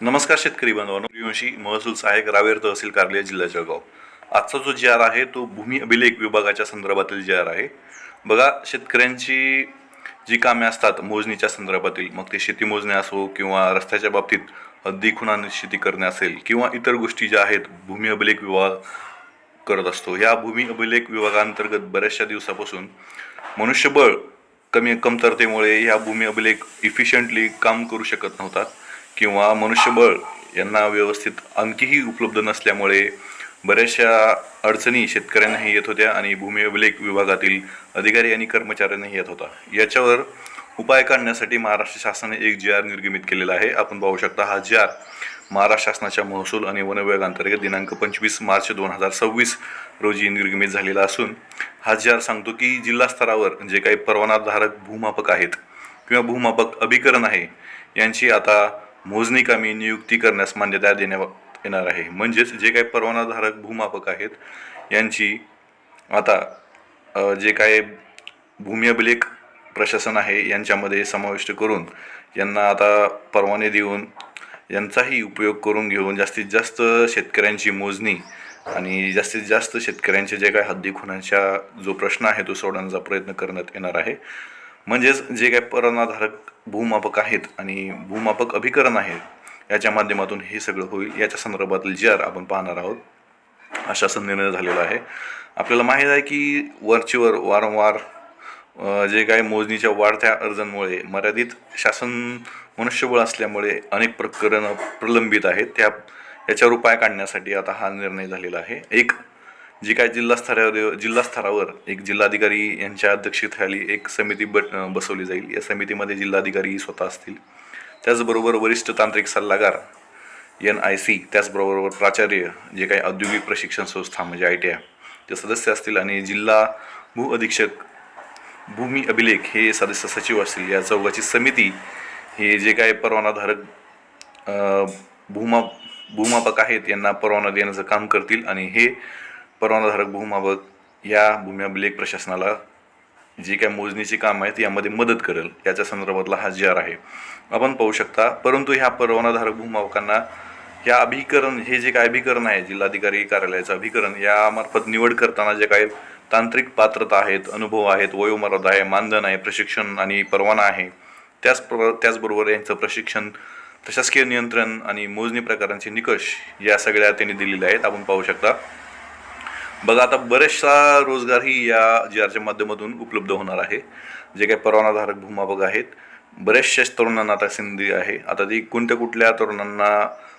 नमस्कार शेतकरी बांधवांनो, सूर्यवंशी महसूल सहाय्यक रावेर तहसील कार्यालय जिल्हा जळगाव. आजचा जो जी आर आहे तो भूमी अभिलेख विभागाच्या संदर्भातील जी आर आहे. बघा, शेतकऱ्यांची जी कामे असतात मोजणीच्या संदर्भातील, मग ते शेती मोजणी असो किंवा रस्त्याच्या बाबतीत हद्दी खुणा निश्चिती करणे असेल किंवा इतर गोष्टी ज्या आहेत, भूमी अभिलेख विभाग करत असतो. या भूमी अभिलेख विभागांतर्गत बऱ्याचशा दिवसापासून मनुष्यबळ कमतरतेमुळे या भूमी अभिलेख इफिशियंटली काम करू शकत नव्हता किंवा मनुष्यबळ यांना व्यवस्थित अंकीही उपलब्ध नसल्यामुळे बऱ्याचशा अडचणी शेतकऱ्यांनाही येत होत्या आणि भूमी अभिलेख विभागातील अधिकारी आणि कर्मचाऱ्यांनाही येत होता. याच्यावर उपाय काढण्यासाठी महाराष्ट्र शासनाने एक जी आर निर्गमित केलेला आहे. आपण पाहू शकता, हा जी आर महाराष्ट्र शासनाच्या महसूल आणि वन विभागांतर्गत दिनांक 25 मार्च 2026 रोजी निर्गमित झालेला असून हा जी आर सांगतो की जिल्हा स्तरावर जे काही परवानाधारक भूमापक आहेत किंवा भूमापक अभिकरण आहे यांची आता मोजणी कामी नियुक्ती करण्यास मान्यता देण्यात येणार आहे. म्हणजेच जे काही परवानाधारक भूमापक आहेत यांची आता जे काय भूमी अभिलेख प्रशासन आहे यांच्यामध्ये समाविष्ट करून यांना आता परवाने देऊन यांचाही उपयोग करून घेऊन जास्तीत जास्त शेतकऱ्यांची मोजणी आणि जास्तीत जास्त शेतकऱ्यांचे जे काही हद्दी खुणांचा जो प्रश्न आहे तो सोडवण्याचा प्रयत्न करण्यात येणार आहे. म्हणजेच जे काही परवानाधारक भूमापक आहेत आणि भूमापक अभिकरण आहेत याच्या माध्यमातून हे सगळं होईल. याच्या संदर्भातील जी आर आपण पाहणार आहोत. शासन निर्णय झालेला आहे. आपल्याला माहीत आहे की वरचेवर वारंवार जे काही मोजणीच्या वाढत्या अर्जांमुळे मर्यादित शासन मनुष्यबळ असल्यामुळे अनेक प्रकरणं प्रलंबित आहेत. याच्यावर उपाय काढण्यासाठी आता हा निर्णय झालेला आहे. एक जी काय जिल्हा स्तरावर एक जिल्हाधिकारी यांच्या अध्यक्षतेखाली एक समिती बसवली जाईल. या समितीमध्ये जिल्हाधिकारी स्वतः असतील, त्याचबरोबर वरिष्ठ तांत्रिक सल्लागार NIC, त्याचबरोबर प्राचार्य जे काही औद्योगिक प्रशिक्षण संस्था म्हणजे ITI ते सदस्य असतील आणि जिल्हा भू अधीक्षक भूमी अभिलेख हे सदस्य सचिव असतील. या चौघाची समिती हे जे काही परवानाधारक भूमापक आहेत यांना परवाना देण्याचं काम करतील आणि हे परवानाधारक भूमापक या भूमी अभिलेख प्रशासनाला जी काय मोजणीची काम आहेत यामध्ये मदत करेल. याच्या संदर्भातला हा जी आर आहे, आपण पाहू शकता. परंतु ह्या परवानाधारक भूमापकांना ह्या अभिकरण हे जे काय अभिकरण आहे जिल्हाधिकारी कार्यालयाचं अभिकरण यामार्फत निवड करताना जे काही तांत्रिक पात्रता आहेत, अनुभव आहेत, वयोमर्यादा आहे, मानधन आहे, प्रशिक्षण आणि परवाना आहे, त्याचबरोबर यांचं प्रशिक्षण, प्रशासकीय नियंत्रण आणि मोजणी प्रकारांचे निकष या सगळ्या त्यांनी दिलेल्या आहेत. आपण पाहू शकता. बघा, आता बरेचसा रोजगारही या जी आरच्या माध्यमातून उपलब्ध होणार आहे. जे काही परवानाधारक भूमापक आहेत बरेचशा तरुणांना आता संधी आहे. आता ती कुठल्या तरुणांना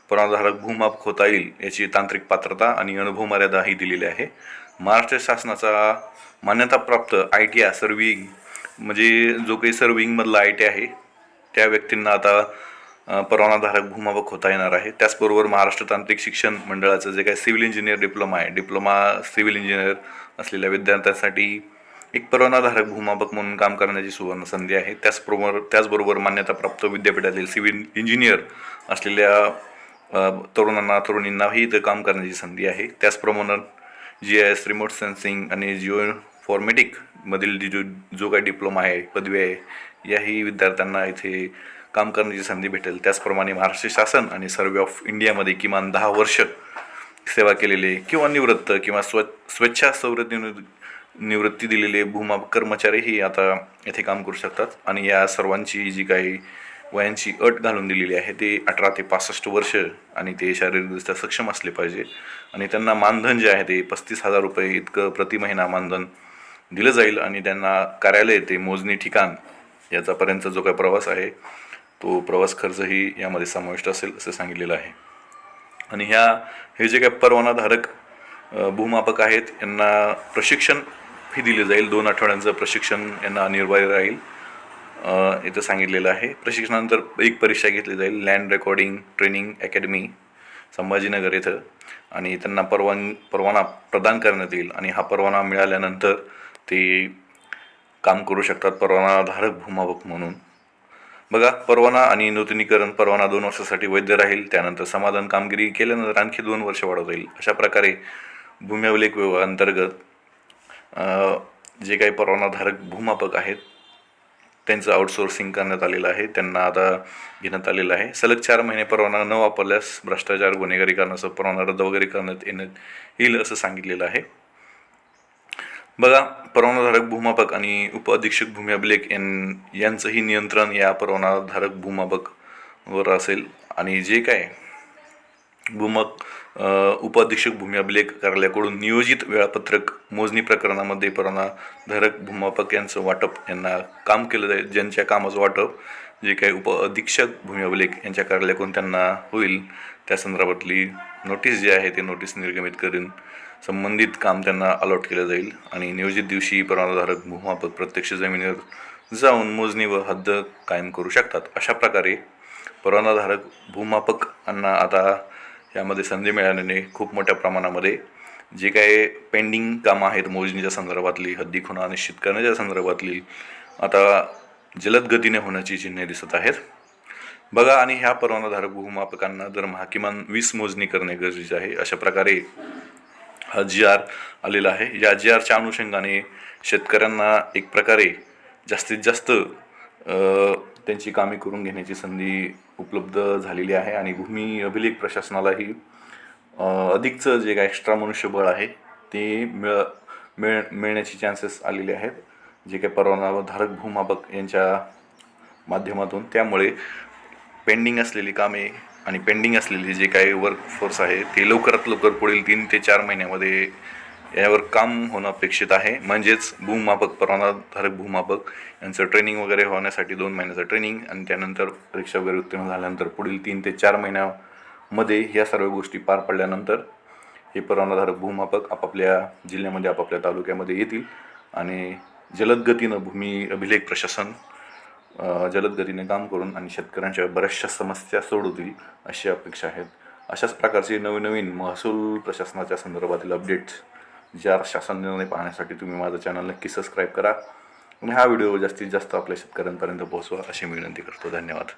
परवानाधारक भूमापक होता येईल याची तांत्रिक पात्रता आणि अनुभव मर्यादा ही दिलेली आहे. महाराष्ट्र शासनाचा मान्यताप्राप्त ITI सर्विंग म्हणजे जो काही सर्विंगमधला ITI आहे त्या व्यक्तींना आता परवानाधारक भूमापक होता येणार आहे. त्याचबरोबर महाराष्ट्र तांत्रिक शिक्षण मंडळाचं जे काही सिव्हिल इंजिनियर डिप्लोमा आहे, डिप्लोमा सिव्हिल इंजिनियर असलेल्या विद्यार्थ्यांसाठी एक परवानाधारक भूमापक म्हणून काम करण्याची सुवर्ण संधी आहे. त्याचबरोबर मान्यताप्राप्त विद्यापीठातील सिव्हिल इंजिनियर असलेल्या तरुणींनाही इथं काम करण्याची संधी आहे. त्याचप्रमाणे GIS, रिमोट सेन्सिंग आणि जिओफॉर्मेटिक मधील जो काही डिप्लोमा आहे, पदवी आहे, याही विद्यार्थ्यांना इथे काम करण्याची संधी भेटेल. त्याचप्रमाणे महाराष्ट्र शासन आणि सर्वे ऑफ इंडियामध्ये किमान 10 वर्ष सेवा केलेले किंवा निवृत्त किंवा स्वेच्छा निवृत्ती दिलेले भूमापक कर्मचारीही आता येथे काम करू शकतात. आणि या सर्वांची जी काही वयांची अट घालून दिलेली आहे ते 18 ते 65 वर्ष आणि ते शारीरिकदृष्ट्या सक्षम असले पाहिजे. आणि त्यांना मानधन जे आहे ते 35,000 रुपये इतकं प्रति महिना मानधन दिलं जाईल. आणि त्यांना कार्यालय ते मोजणी ठिकाण याचापर्यंत जो काही प्रवास आहे तो प्रवास खर्चही यामध्ये समाविष्ट असेल असं सांगितलेलं आहे. आणि हे जे काही परवानाधारक भूमापक आहेत यांना प्रशिक्षण ही दिले जाईल. 2 आठवड्यांचं प्रशिक्षण यांना अनिवार्य राहील इथं सांगितलेलं आहे. प्रशिक्षणानंतर एक परीक्षा घेतली जाईल, land recording training academy Sambhajinagar इथं, आणि त्यांना परवाना प्रदान करण्यात येईल. आणि हा परवाना मिळाल्यानंतर ते काम करू शकतात परवानाधारक भूमापक म्हणून. बघा, परवाना आणि नूतनीकरण परवाना 2 वर्षासाठी वैध राहील. त्यानंतर समाधान कामगिरी केल्यानंतर आणखी 2 वर्ष वाढवता येईल. अशा प्रकारे भूमी अभिलेख विभागांतर्गत जे काही परवानाधारक भूमापक आहेत त्यांचं आउटसोर्सिंग करण्यात आलेलं आहे, त्यांना आता घेण्यात आलेलं आहे. सलग 4 महिने परवाना न वापरल्यास भ्रष्टाचार, गुन्हेगारी कारणासह परवाना रद्द वगैरे करण्यात येईल असं सांगितलेलं आहे. बघा, परवानाधारक भूमापक आणि उपअधीक्षक भूमी अभिलेख यांचंही नियंत्रण या परवानाधारक भूमापकवर असेल आणि जे काय उपअधीक्षक भूमी अभिलेख कार्यालयाकडून नियोजित वेळापत्रक मोजणी प्रकरणामध्ये परवानाधारक भूमापक यांचं वाटप यांना काम केलं जाईल. ज्यांच्या कामाचं वाटप जे काही उपअधीक्षक भूमी अभिलेख यांच्या कार्यालयाकडून त्यांना होईल त्या संदर्भातली नोटीस जी आहे ते नोटीस निर्गमित करून संबंधित काम त्यांना अलॉट केलं जाईल आणि नियोजित दिवशी परवानाधारक भूमापक प्रत्यक्ष जमिनीवर जाऊन मोजणी व हद्द कायम करू शकतात. अशा प्रकारे परवानाधारक भूमापकांना आता यामध्ये संधी मिळाल्याने खूप मोठ्या प्रमाणामध्ये जे काही पेंडिंग कामं आहेत मोजणीच्या संदर्भातली, हद्दी खुणा निश्चित करण्याच्या संदर्भातली आता जलद गतीने होण्याची चिन्हे दिसत आहेत. बघा, आणि ह्या परवानाधारक भूमापकांना दरमहा किमान 20 मोजणी करणे गरजेचे आहे. अशा प्रकारे हा GR आलेला आहे. या GRच्या अनुषंगाने शेतकऱ्यांना एक प्रकारे जास्तीत जास्त त्यांची कामे करून घेण्याची संधी उपलब्ध झालेली आहे आणि भूमी अभिलेख प्रशासनालाही अधिकचं जे काय एक्स्ट्रा मनुष्यबळ आहे ते मिळण्याची चान्सेस आलेले आहेत जे काही परवानाधारक भूमापक यांच्या माध्यमातून. त्यामुळे पेंडिंग असलेली कामे आणि पेंडिंग असलेली जे काही वर्कफोर्स आहे ते लवकरात लवकर पुढील 3 ते 4 महिन्यामध्ये यावर काम होणं अपेक्षित आहे. म्हणजेच भूमापक, परवानाधारक भूमापक यांचं ट्रेनिंग वगैरे होण्यासाठी 2 महिन्याचं ट्रेनिंग आणि त्यानंतर परीक्षा वगैरे उत्तीर्ण झाल्यानंतर पुढील 3 ते 4 महिन्यामध्ये ह्या सर्व गोष्टी पार पडल्यानंतर हे परवानाधारक भूमापक आपापल्या जिल्ह्यामध्ये, आपापल्या तालुक्यामध्ये येतील आणि जलद गतीनं भूमी अभिलेख प्रशासन जलद गतीने काम करून आणि शेतकऱ्यांच्या बऱ्याचशा समस्या सोडवतील अशी अपेक्षा आहेत. अशाच प्रकारचे नवीन महसूल प्रशासनाच्या संदर्भातील अपडेट्स ज्या शासन निर्णय पाहण्यासाठी तुम्ही माझं चॅनल नक्की सबस्क्राईब करा आणि हा व्हिडिओ जास्तीत जास्त आपल्या शेतकऱ्यांपर्यंत पोहोचवा अशी मी विनंती करतो. धन्यवाद.